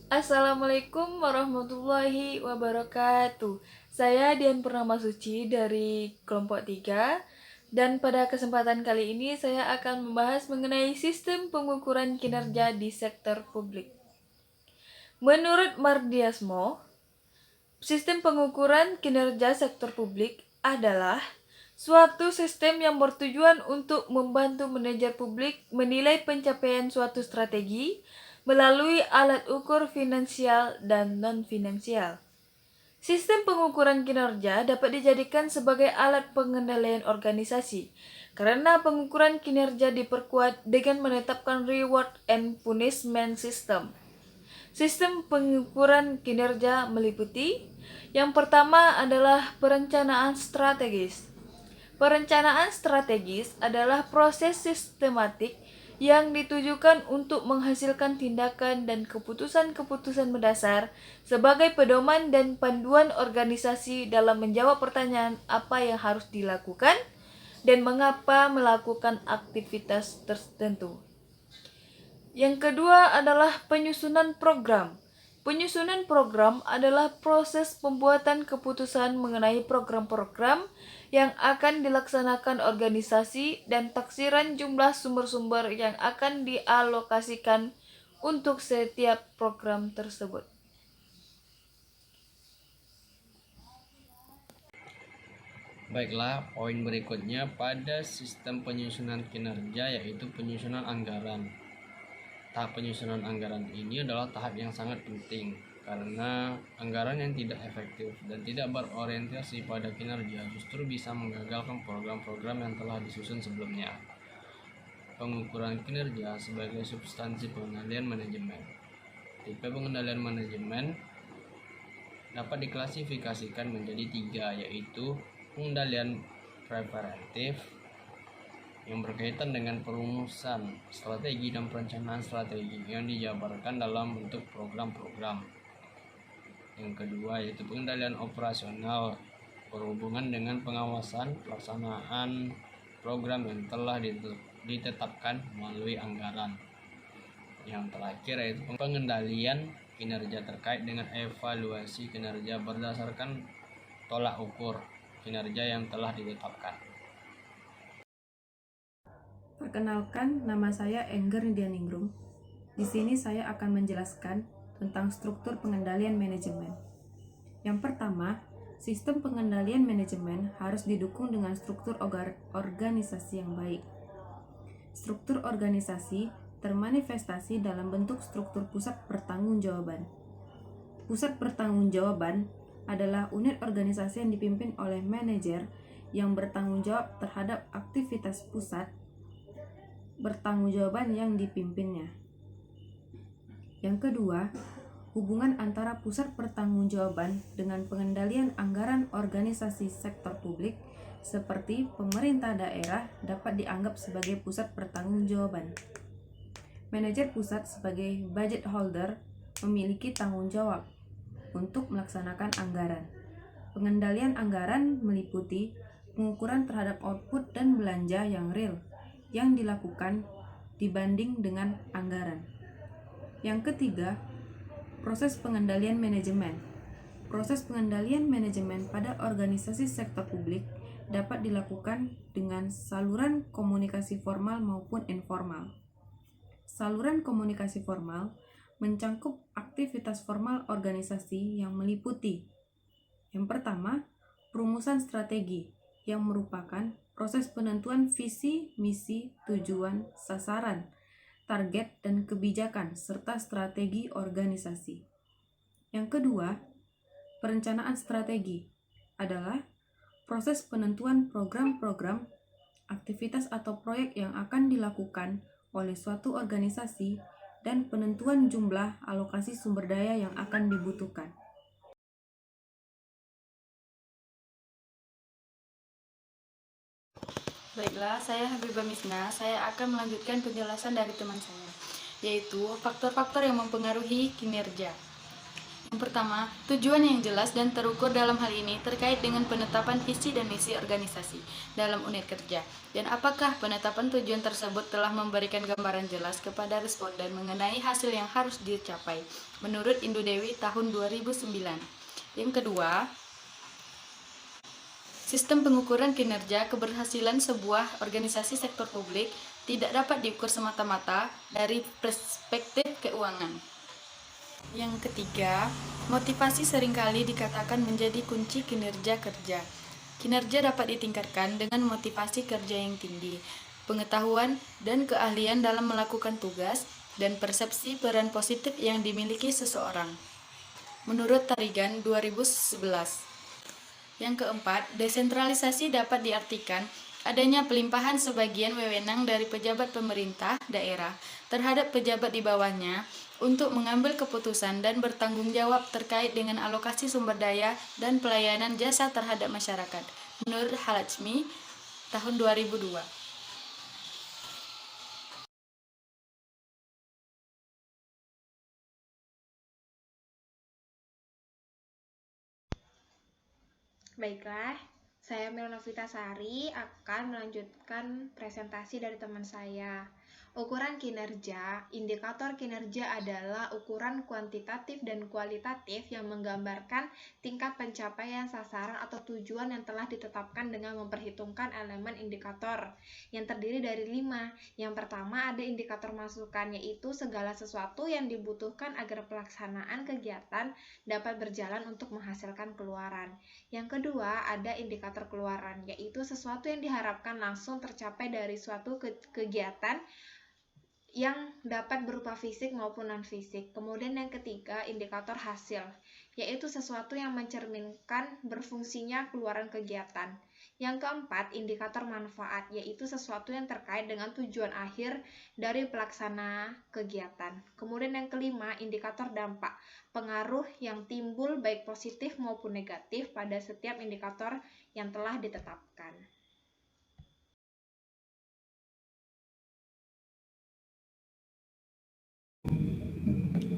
Assalamualaikum warahmatullahi wabarakatuh. Saya Dian Purnamasuci dari kelompok 3 dan pada kesempatan kali ini saya akan membahas mengenai sistem pengukuran kinerja di sektor publik. Menurut Mardiasmo, sistem pengukuran kinerja sektor publik adalah suatu sistem yang bertujuan untuk membantu manajer publik menilai pencapaian suatu strategi melalui alat ukur finansial dan non-finansial. Sistem pengukuran kinerja dapat dijadikan sebagai alat pengendalian organisasi, karena pengukuran kinerja diperkuat dengan menetapkan reward and punishment system. Sistem pengukuran kinerja meliputi yang pertama adalah perencanaan strategis. Perencanaan strategis adalah proses sistematik yang ditujukan untuk menghasilkan tindakan dan keputusan-keputusan mendasar sebagai pedoman dan panduan organisasi dalam menjawab pertanyaan apa yang harus dilakukan dan mengapa melakukan aktivitas tertentu. Yang kedua adalah penyusunan program. Penyusunan program adalah proses pembuatan keputusan mengenai program-program yang akan dilaksanakan organisasi dan taksiran jumlah sumber-sumber yang akan dialokasikan untuk setiap program tersebut. Baiklah, poin berikutnya pada sistem penyusunan kinerja yaitu penyusunan anggaran. Tahap penyusunan anggaran ini adalah tahap yang sangat penting karena anggaran yang tidak efektif dan tidak berorientasi pada kinerja justru bisa menggagalkan program-program yang telah disusun sebelumnya. Pengukuran kinerja sebagai substansi pengendalian manajemen. Tipe pengendalian manajemen dapat diklasifikasikan menjadi 3, yaitu pengendalian preventif yang berkaitan dengan perumusan strategi dan perencanaan strategi yang dijabarkan dalam bentuk program-program. Yang kedua yaitu pengendalian operasional berhubungan dengan pengawasan pelaksanaan program yang telah ditetapkan melalui anggaran. Yang terakhir yaitu pengendalian kinerja terkait dengan evaluasi kinerja berdasarkan tolak ukur kinerja yang telah ditetapkan. Perkenalkan, nama saya Engger Nidianingrum. Di sini saya akan menjelaskan tentang struktur pengendalian manajemen. Yang pertama, sistem pengendalian manajemen harus didukung dengan struktur organisasi yang baik. Struktur organisasi termanifestasi dalam bentuk struktur pusat pertanggungjawaban. Pusat pertanggungjawaban adalah unit organisasi yang dipimpin oleh manajer yang bertanggung jawab terhadap aktivitas pusat bertanggungjawaban yang dipimpinnya. Yang kedua, hubungan antara pusat pertanggungjawaban dengan pengendalian anggaran organisasi sektor publik seperti pemerintah daerah dapat dianggap sebagai pusat pertanggungjawaban. Manajer pusat sebagai budget holder memiliki tanggung jawab untuk melaksanakan anggaran. Pengendalian anggaran meliputi pengukuran terhadap output dan belanja yang real yang dilakukan dibanding dengan anggaran. Yang ketiga, proses pengendalian manajemen. Proses pengendalian manajemen pada organisasi sektor publik dapat dilakukan dengan saluran komunikasi formal maupun informal. Saluran komunikasi formal mencangkup aktivitas formal organisasi yang meliputi yang pertama, perumusan strategi yang merupakan proses penentuan visi, misi, tujuan, sasaran, target, dan kebijakan, serta strategi organisasi. Yang kedua, perencanaan strategi adalah proses penentuan program-program, aktivitas atau proyek yang akan dilakukan oleh suatu organisasi dan penentuan jumlah alokasi sumber daya yang akan dibutuhkan. Baiklah, saya Habibah Misna. Saya akan melanjutkan penjelasan dari teman saya, yaitu faktor-faktor yang mempengaruhi kinerja. Yang pertama, tujuan yang jelas dan terukur dalam hal ini terkait dengan penetapan visi dan misi organisasi dalam unit kerja. Dan apakah penetapan tujuan tersebut telah memberikan gambaran jelas kepada responden mengenai hasil yang harus dicapai menurut Indu Dewi tahun 2009. Yang kedua, sistem pengukuran kinerja keberhasilan sebuah organisasi sektor publik tidak dapat diukur semata-mata dari perspektif keuangan. Yang ketiga, motivasi seringkali dikatakan menjadi kunci kinerja kerja. Kinerja dapat ditingkatkan dengan motivasi kerja yang tinggi, pengetahuan dan keahlian dalam melakukan tugas, dan persepsi peran positif yang dimiliki seseorang. Menurut Tarigan 2011. Yang keempat, desentralisasi dapat diartikan adanya pelimpahan sebagian wewenang dari pejabat pemerintah daerah terhadap pejabat di bawahnya untuk mengambil keputusan dan bertanggung jawab terkait dengan alokasi sumber daya dan pelayanan jasa terhadap masyarakat. Menurut Halajmi, tahun 2002. Baiklah, saya Melnovita Sari akan melanjutkan presentasi dari teman saya. Ukuran kinerja, indikator kinerja adalah ukuran kuantitatif dan kualitatif yang menggambarkan tingkat pencapaian sasaran atau tujuan yang telah ditetapkan dengan memperhitungkan elemen indikator yang terdiri dari 5. Yang pertama ada indikator masukan, yaitu segala sesuatu yang dibutuhkan agar pelaksanaan kegiatan dapat berjalan untuk menghasilkan keluaran. Yang kedua, ada indikator keluaran, yaitu sesuatu yang diharapkan langsung tercapai dari suatu kegiatan yang dapat berupa fisik maupun non-fisik. Kemudian yang ketiga, indikator hasil, yaitu sesuatu yang mencerminkan berfungsinya keluaran kegiatan. Yang keempat, indikator manfaat, yaitu sesuatu yang terkait dengan tujuan akhir dari pelaksana kegiatan. Kemudian yang kelima, indikator dampak, pengaruh yang timbul baik positif maupun negatif pada setiap indikator yang telah ditetapkan.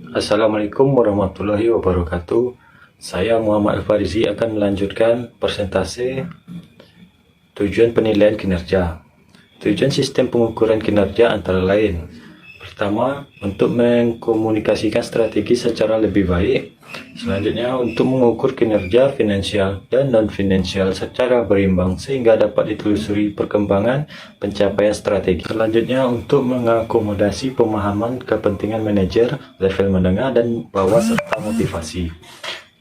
Assalamualaikum warahmatullahi wabarakatuh. Saya Muhammad Al-Farizi akan melanjutkan presentasi tujuan penilaian kinerja. Tujuan sistem pengukuran kinerja antara lain: pertama, untuk mengkomunikasikan strategi secara lebih baik. Selanjutnya, untuk mengukur kinerja finansial dan non-finansial secara berimbang sehingga dapat ditelusuri perkembangan pencapaian strategi. Selanjutnya, untuk mengakomodasi pemahaman kepentingan manajer, level menengah dan bawah serta motivasi.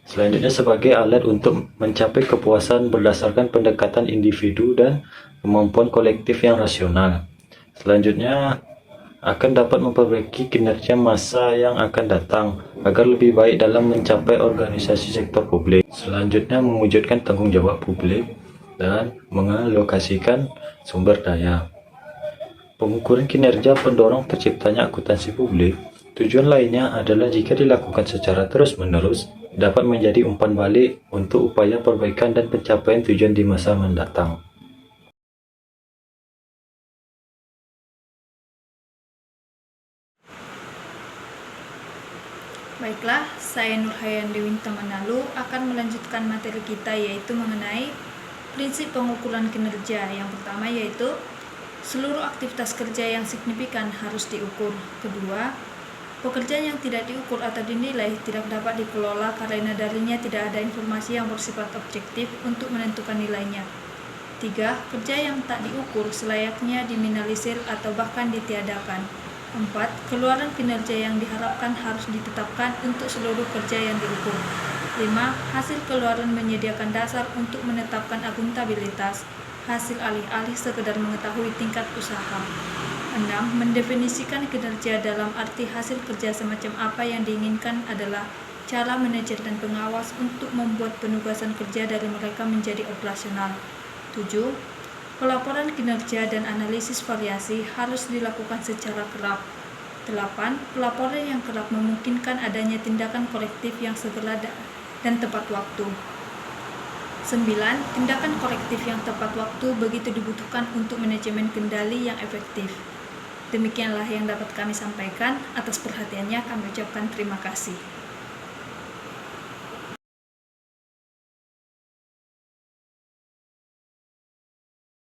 Selanjutnya, sebagai alat untuk mencapai kepuasan berdasarkan pendekatan individu dan kemampuan kolektif yang rasional. Selanjutnya, akan dapat memperbaiki kinerja masa yang akan datang agar lebih baik dalam mencapai organisasi sektor publik. Selanjutnya, mewujudkan tanggung jawab publik dan mengalokasikan sumber daya. Pengukuran kinerja pendorong terciptanya akuntansi publik. Tujuan lainnya adalah jika dilakukan secara terus-menerus dapat menjadi umpan balik untuk upaya perbaikan dan pencapaian tujuan di masa mendatang. Baiklah, saya Nurhayan Dewinta Manalu akan melanjutkan materi kita, yaitu mengenai prinsip pengukuran kinerja. Yang pertama yaitu seluruh aktivitas kerja yang signifikan harus diukur. Kedua, pekerjaan yang tidak diukur atau dinilai tidak dapat dikelola karena darinya tidak ada informasi yang bersifat objektif untuk menentukan nilainya. 3. Kerja yang tak diukur selayaknya diminimalisir atau bahkan ditiadakan. 4. Keluaran kinerja yang diharapkan harus ditetapkan untuk seluruh kerja yang diukur. 5. Hasil keluaran menyediakan dasar untuk menetapkan akuntabilitas. Hasil alih-alih sekedar mengetahui tingkat usaha. 6. Mendefinisikan kinerja dalam arti hasil kerja semacam apa yang diinginkan adalah cara manajer dan pengawas untuk membuat penugasan kerja dari mereka menjadi operasional. 7. Pelaporan kinerja dan analisis variasi harus dilakukan secara kerap. 8. Pelaporan yang kerap memungkinkan adanya tindakan kolektif yang segera dan tepat waktu. 9. Tindakan kolektif yang tepat waktu begitu dibutuhkan untuk manajemen kendali yang efektif. Demikianlah yang dapat kami sampaikan. Atas perhatiannya kami ucapkan terima kasih.